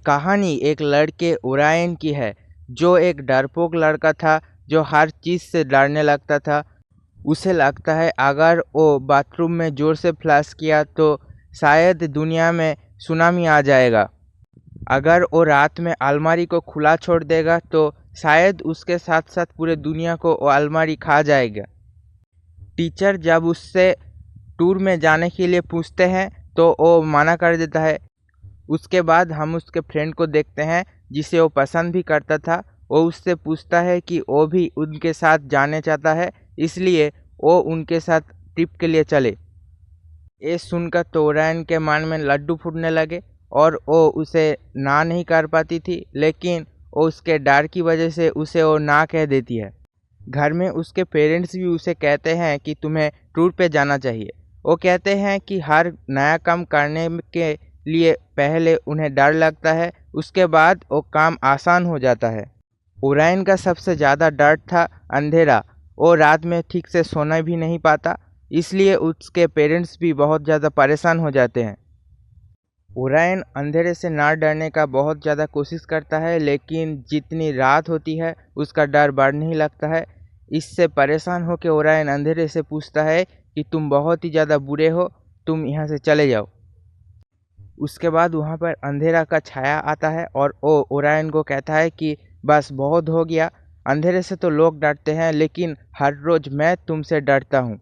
कहानी एक लड़के ओरायन की है जो एक डरपोक लड़का था जो हर चीज़ से डरने लगता था। उसे लगता है अगर वो बाथरूम में ज़ोर से फ्लश किया तो शायद दुनिया में सुनामी आ जाएगा। अगर वो रात में अलमारी को खुला छोड़ देगा तो शायद उसके साथ साथ पूरे दुनिया को वो अलमारी खा जाएगा। टीचर जब उससे टूर में जाने के लिए पूछते हैं तो वो मना कर देता है। उसके बाद हम उसके फ्रेंड को देखते हैं जिसे वो पसंद भी करता था। वो उससे पूछता है कि वो भी उनके साथ जाने चाहता है, इसलिए वो उनके साथ ट्रिप के लिए चले। ये सुनकर तो ओरायन के मन में लड्डू फूटने लगे और वो उसे ना नहीं कर पाती थी, लेकिन वो उसके डर की वजह से उसे वो ना कह देती है। घर में उसके पेरेंट्स भी उसे कहते हैं कि तुम्हें टूर पे जाना चाहिए। वो कहते हैं कि हर नया काम करने के लिए पहले उन्हें डर लगता है, उसके बाद वो काम आसान हो जाता है। ओरायन का सबसे ज़्यादा डर था अंधेरा। वो रात में ठीक से सोना भी नहीं पाता, इसलिए उसके पेरेंट्स भी बहुत ज़्यादा परेशान हो जाते हैं। ओरायन अंधेरे से ना डरने का बहुत ज़्यादा कोशिश करता है, लेकिन जितनी रात होती है उसका डर बढ़ने ही लगता है। इससे परेशान होकर ओरायन अंधेरे से पूछता है कि तुम बहुत ही ज़्यादा बुरे हो, तुम यहाँ से चले जाओ। उसके बाद वहाँ पर अंधेरा का छाया आता है और वो ओरायन को कहता है कि बस बहुत हो गया। अंधेरे से तो लोग डरते हैं, लेकिन हर रोज़ मैं तुमसे डरता हूँ।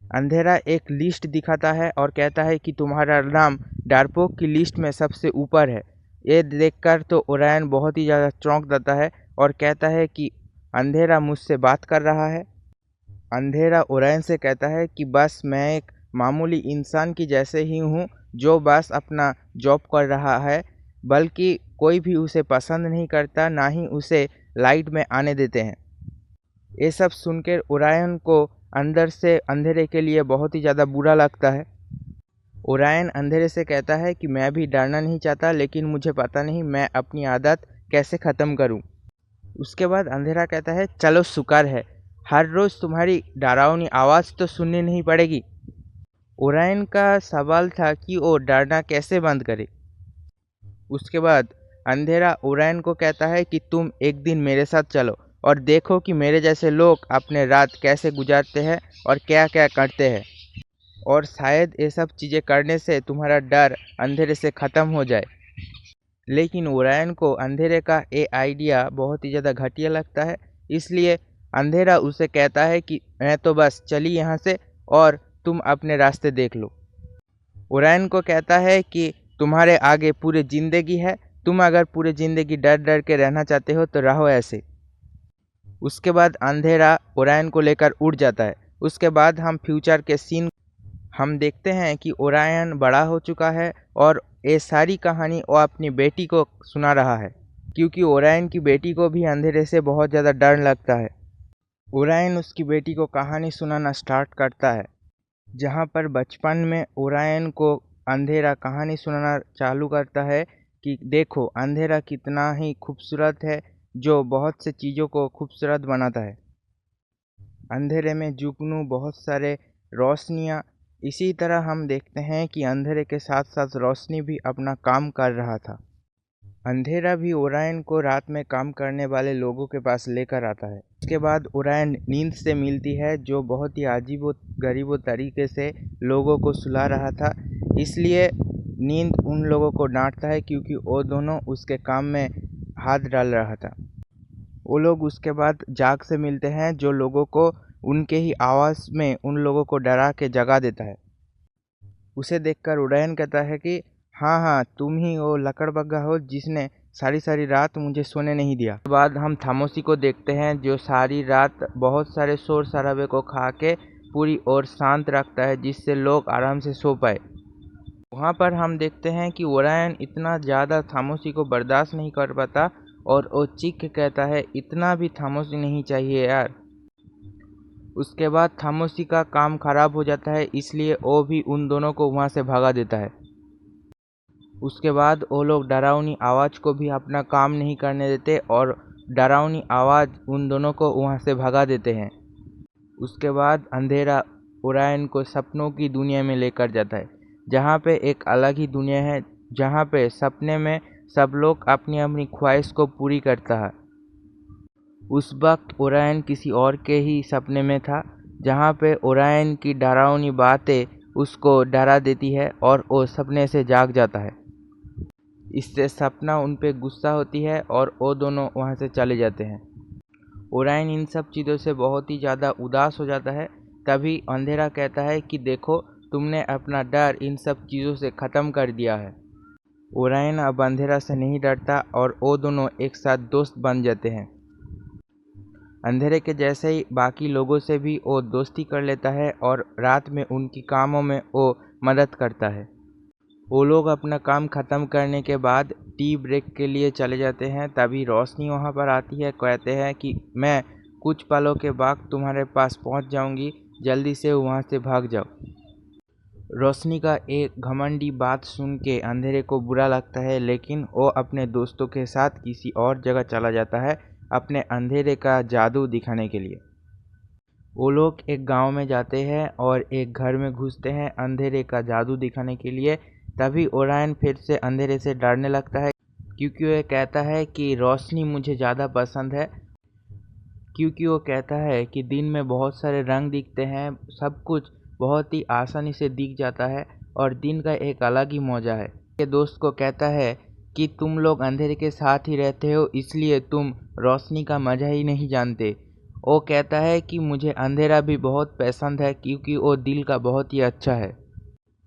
अंधेरा एक लिस्ट दिखाता है और कहता है कि तुम्हारा नाम डरपोक की लिस्ट में सबसे ऊपर है। ये देखकर तो ओरायन बहुत ही ज़्यादा चौंक जाता है और कहता है कि अंधेरा मुझसे बात कर रहा है। अंधेरा ओरायन से कहता है कि बस मैं एक मामूली इंसान की जैसे ही हूँ जो बस अपना जॉब कर रहा है, बल्कि कोई भी उसे पसंद नहीं करता, ना ही उसे लाइट में आने देते हैं। ये सब सुनकर ओरायन को अंदर से अंधेरे के लिए बहुत ही ज़्यादा बुरा लगता है। ओरायन अंधेरे से कहता है कि मैं भी डरना नहीं चाहता, लेकिन मुझे पता नहीं मैं अपनी आदत कैसे ख़त्म करूं। उसके बाद अंधेरा कहता है चलो शुक्र है, हर रोज़ तुम्हारी डरावनी आवाज़ तो सुननी नहीं पड़ेगी। ओरायन का सवाल था कि वो डरना कैसे बंद करे। उसके बाद अंधेरा ओरायन को कहता है कि तुम एक दिन मेरे साथ चलो और देखो कि मेरे जैसे लोग अपने रात कैसे गुजारते हैं और क्या क्या करते हैं, और शायद ये सब चीज़ें करने से तुम्हारा डर अंधेरे से ख़त्म हो जाए। लेकिन ओरायन को अंधेरे का ये आइडिया बहुत ही ज़्यादा घटिया लगता है, इसलिए अंधेरा उसे कहता है कि मैं तो बस चली यहाँ से और तुम अपने रास्ते देख लो। ओरायन को कहता है कि तुम्हारे आगे पूरी ज़िंदगी है, तुम अगर पूरी ज़िंदगी डर डर के रहना चाहते हो तो रहो ऐसे। उसके बाद अंधेरा ओरायन को लेकर उड़ जाता है। उसके बाद हम फ्यूचर के सीन हम देखते हैं कि ओरायन बड़ा हो चुका है और ये सारी कहानी वो अपनी बेटी को सुना रहा है, क्योंकि ओरायन की बेटी को भी अंधेरे से बहुत ज़्यादा डर लगता है। ओरायन उसकी बेटी को कहानी सुनाना स्टार्ट करता है, जहाँ पर बचपन में ओरायन को अंधेरा कहानी सुनाना चालू करता है कि देखो अंधेरा कितना ही खूबसूरत है, जो बहुत से चीज़ों को खूबसूरत बनाता है। अंधेरे में जुगनू बहुत सारे रोशनियाँ। इसी तरह हम देखते हैं कि अंधेरे के साथ साथ रोशनी भी अपना काम कर रहा था। अंधेरा भी ओरायन को रात में काम करने वाले लोगों के पास लेकर आता है। उसके बाद ओरायन नींद से मिलती है, जो बहुत ही अजीबो गरीबो तरीके से लोगों को सुला रहा था। इसलिए नींद उन लोगों को डांटता है क्योंकि वो दोनों उसके काम में हाथ डाल रहा था। वो लोग उसके बाद जाग से मिलते हैं, जो लोगों को उनके ही आवाज़ में उन लोगों को डरा के जगा देता है। उसे देखकर ओरायन कहता है कि हाँ हाँ, तुम ही वो लकड़बग्गा हो जिसने सारी सारी रात मुझे सोने नहीं दिया। उसके बाद हम थामोसी को देखते हैं, जो सारी रात बहुत सारे शोर शराबे को खा के पूरी और शांत रखता है, जिससे लोग आराम से सो पाए। वहाँ पर हम देखते हैं कि ओरायन इतना ज़्यादा थामोसी को बर्दाश्त नहीं कर पाता और वो चीख के कहता है इतना भी थामोसी नहीं चाहिए यार। उसके बाद थामोसी का काम खराब हो जाता है, इसलिए वो भी उन दोनों को वहाँ से भगा देता है। उसके बाद वो लोग डरावनी आवाज़ को भी अपना काम नहीं करने देते और डरावनी आवाज़ उन दोनों को वहाँ से भगा देते हैं। उसके बाद अंधेरा ओरायन को सपनों की दुनिया में लेकर जाता है, जहाँ पे एक अलग ही दुनिया है, जहाँ पे सपने में सब लोग अपनी अपनी ख्वाहिश को पूरी करता है। उस वक्त ओरायन किसी और के ही सपने में था, जहाँ पे ओरायन की डरावनी बातें उसको डरा देती है और वो सपने से जाग जाता है। इससे सपना उन पे गुस्सा होती है और वो दोनों वहाँ से चले जाते हैं। ओरायन इन सब चीज़ों से बहुत ही ज़्यादा उदास हो जाता है। तभी अंधेरा कहता है कि देखो, तुमने अपना डर इन सब चीज़ों से ख़त्म कर दिया है। ओरायन अब अंधेरा से नहीं डरता और वो दोनों एक साथ दोस्त बन जाते हैं। अंधेरे के जैसे ही बाकी लोगों से भी वो दोस्ती कर लेता है और रात में उनकी कामों में वो मदद करता है। वो लोग अपना काम ख़त्म करने के बाद टी ब्रेक के लिए चले जाते हैं। तभी रोशनी वहाँ पर आती है, कहते हैं कि मैं कुछ पलों के बाद तुम्हारे पास पहुँच जाऊँगी, जल्दी से वहाँ से भाग जाओ। रोशनी का एक घमंडी बात सुन के अंधेरे को बुरा लगता है, लेकिन वो अपने दोस्तों के साथ किसी और जगह चला जाता है अपने अंधेरे का जादू दिखाने के लिए। वो लोग एक गांव में जाते हैं और एक घर में घुसते हैं अंधेरे का जादू दिखाने के लिए। तभी ओरायन फिर से अंधेरे से डरने लगता है, क्योंकि वह कहता है कि रोशनी मुझे ज़्यादा पसंद है। क्योंकि वो कहता है कि दिन में बहुत सारे रंग दिखते हैं, सब कुछ बहुत ही आसानी से दिख जाता है और दिन का एक अलग ही मौजा है। के दोस्त को कहता है कि तुम लोग अंधेरे के साथ ही रहते हो, इसलिए तुम रोशनी का मज़ा ही नहीं जानते। वो कहता है कि मुझे अंधेरा भी बहुत पसंद है, क्योंकि वो दिल का बहुत ही अच्छा है।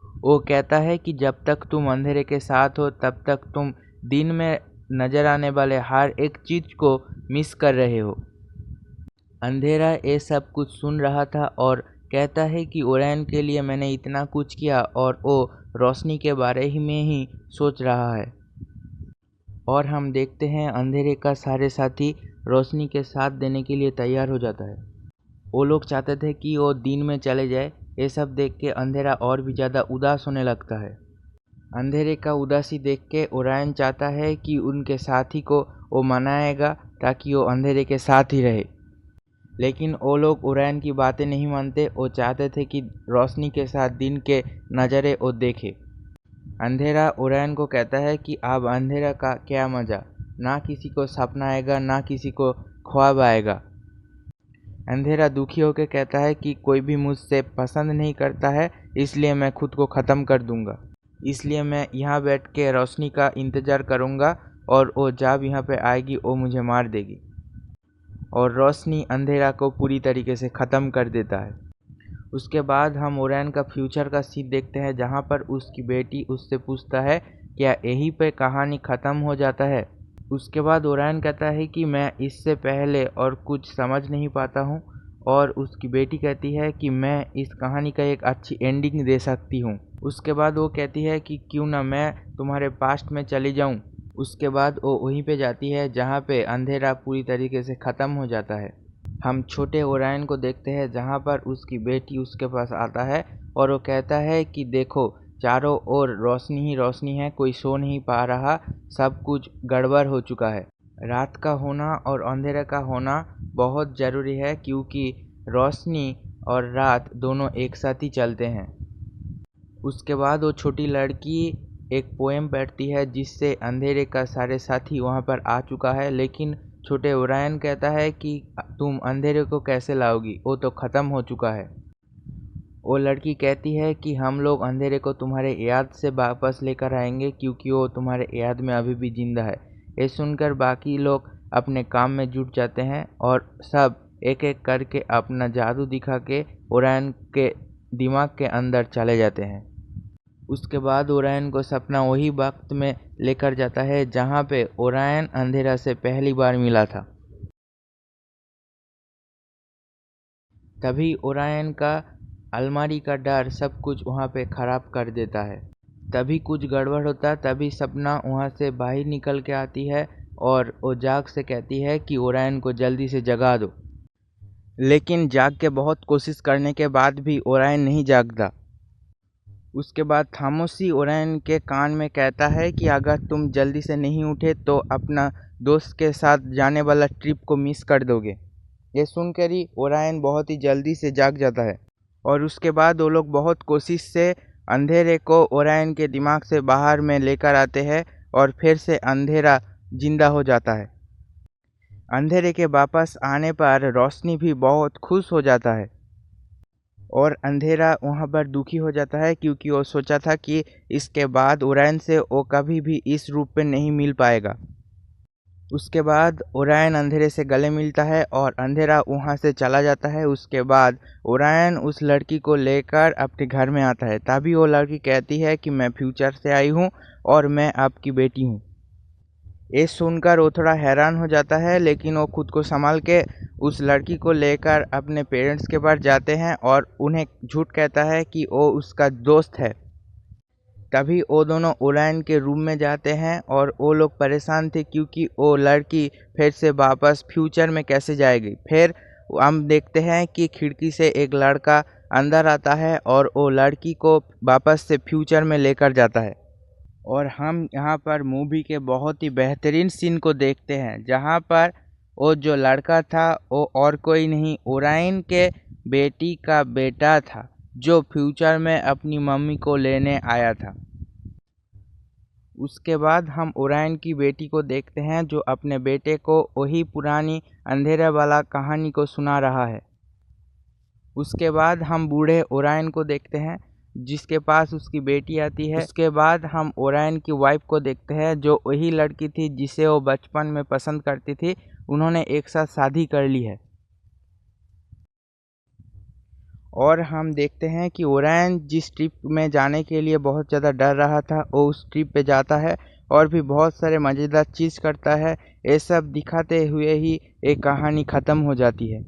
वो कहता है कि जब तक तुम अंधेरे के साथ हो तब तक तुम दिन में नज़र आने वाले हर एक चीज़ को मिस कर रहे हो। अंधेरा ये सब कुछ सुन रहा था और कहता है कि ओरायन के लिए मैंने इतना कुछ किया और वो रोशनी के बारे ही में ही सोच रहा है। और हम देखते हैं अंधेरे का सारे साथी रोशनी के साथ देने के लिए तैयार हो जाता है। वो लोग चाहते थे कि वो दिन में चले जाए। ये सब देख के अंधेरा और भी ज़्यादा उदास होने लगता है। अंधेरे का उदासी देख के ओरायन चाहता है कि उनके साथी को वो मनाएगा ताकि वो अंधेरे के साथ ही रहे, लेकिन वो लोग ओरायन की बातें नहीं मानते। वो चाहते थे कि रोशनी के साथ दिन के नज़ारे वो देखे। अंधेरा ओरायन को कहता है कि अब अंधेरा का क्या मज़ा, ना किसी को सपना आएगा ना किसी को ख्वाब आएगा। अंधेरा दुखी होकर कहता है कि कोई भी मुझसे पसंद नहीं करता है, इसलिए मैं खुद को ख़त्म कर दूंगा। इसलिए मैं यहाँ बैठ के रोशनी का इंतज़ार करूँगा और वो जब यहाँ पे आएगी वो मुझे मार देगी। और रोशनी अंधेरा को पूरी तरीके से ख़त्म कर देता है। उसके बाद हम ओरायन का फ्यूचर का सीन देखते हैं, जहाँ पर उसकी बेटी उससे पूछता है क्या यहीं पे कहानी ख़त्म हो जाता है। उसके बाद ओरायन कहता है कि मैं इससे पहले और कुछ समझ नहीं पाता हूँ, और उसकी बेटी कहती है कि मैं इस कहानी का एक अच्छी एंडिंग दे सकती हूँ। उसके बाद वो कहती है कि क्यों ना मैं तुम्हारे पास्ट में चली जाऊँ। उसके बाद वो वहीं पे जाती है जहाँ पे अंधेरा पूरी तरीके से ख़त्म हो जाता है। हम छोटे ओरायन को देखते हैं, जहाँ पर उसकी बेटी उसके पास आता है और वो कहता है कि देखो, चारों ओर रोशनी ही रोशनी है, कोई सो नहीं पा रहा, सब कुछ गड़बड़ हो चुका है। रात का होना और अंधेरे का होना बहुत ज़रूरी है, क्योंकि रोशनी और रात दोनों एक साथ ही चलते हैं। उसके बाद वो छोटी लड़की एक पोएम पढ़ती है, जिससे अंधेरे का सारे साथी वहाँ पर आ चुका है। लेकिन छोटे ओरायन कहता है कि तुम अंधेरे को कैसे लाओगी, वो तो ख़त्म हो चुका है। वो लड़की कहती है कि हम लोग अंधेरे को तुम्हारे याद से वापस लेकर आएंगे, क्योंकि वो तुम्हारे याद में अभी भी जिंदा है। ये सुनकर बाकी लोग अपने काम में जुट जाते हैं और सब एक एक करके अपना जादू दिखा के ओरायन के दिमाग के अंदर चले जाते हैं। उसके बाद ओरायन को सपना वही वक्त में लेकर जाता है जहाँ पे ओरायन अंधेरा से पहली बार मिला था। तभी ओरायन का अलमारी का डर सब कुछ वहाँ पे ख़राब कर देता है। तभी कुछ गड़बड़ होता है। तभी सपना वहाँ से बाहर निकल के आती है और वो जाग से कहती है कि ओरायन को जल्दी से जगा दो। लेकिन जाग के बहुत कोशिश करने के बाद भी ओरायन नहीं जागता। उसके बाद खामोशी ओरायन के कान में कहता है कि अगर तुम जल्दी से नहीं उठे तो अपना दोस्त के साथ जाने वाला ट्रिप को मिस कर दोगे। ये सुनकर ही ओरायन बहुत ही जल्दी से जाग जाता है और उसके बाद वो लोग बहुत कोशिश से अंधेरे को ओरायन के दिमाग से बाहर में लेकर आते हैं और फिर से अंधेरा जिंदा हो जाता है। अंधेरे के वापस आने पर रोशनी भी बहुत खुश हो जाता है और अंधेरा वहाँ पर दुखी हो जाता है क्योंकि वो सोचा था कि इसके बाद ओरायन से वो कभी भी इस रूप में नहीं मिल पाएगा। उसके बाद ओरायन अंधेरे से गले मिलता है और अंधेरा वहाँ से चला जाता है। उसके बाद ओरायन उस लड़की को लेकर अपने घर में आता है। तभी वो लड़की कहती है कि मैं फ्यूचर से आई हूँ और मैं आपकी बेटी हूँ। ये सुनकर वो थोड़ा हैरान हो जाता है, लेकिन वो खुद को संभाल के उस लड़की को लेकर अपने पेरेंट्स के पास जाते हैं और उन्हें झूठ कहता है कि वो उसका दोस्त है। तभी वो दोनों ओरायन के रूम में जाते हैं और वो लोग परेशान थे क्योंकि वो लड़की फिर से वापस फ्यूचर में कैसे जाएगी। फिर हम देखते हैं कि खिड़की से एक लड़का अंदर आता है और वो लड़की को वापस से फ्यूचर में लेकर जाता है। और हम यहाँ पर मूवी के बहुत ही बेहतरीन सीन को देखते हैं, जहाँ पर वो जो लड़का था वो और कोई नहीं, ओरायन के बेटी का बेटा था, जो फ्यूचर में अपनी मम्मी को लेने आया था। उसके बाद हम ओरायन की बेटी को देखते हैं, जो अपने बेटे को वही पुरानी अंधेरे वाला कहानी को सुना रहा है। उसके बाद हम बूढ़े ओरायन को देखते हैं, जिसके पास उसकी बेटी आती है। उसके बाद हम ओरायन की वाइफ को देखते हैं, जो वही लड़की थी जिसे वो बचपन में पसंद करती थी। उन्होंने एक साथ शादी कर ली है। और हम देखते हैं कि ओरायन जिस ट्रिप में जाने के लिए बहुत ज़्यादा डर रहा था, वो उस ट्रिप पे जाता है और भी बहुत सारे मज़ेदार चीज़ करता है। ये सब दिखाते हुए ही एक कहानी ख़त्म हो जाती है।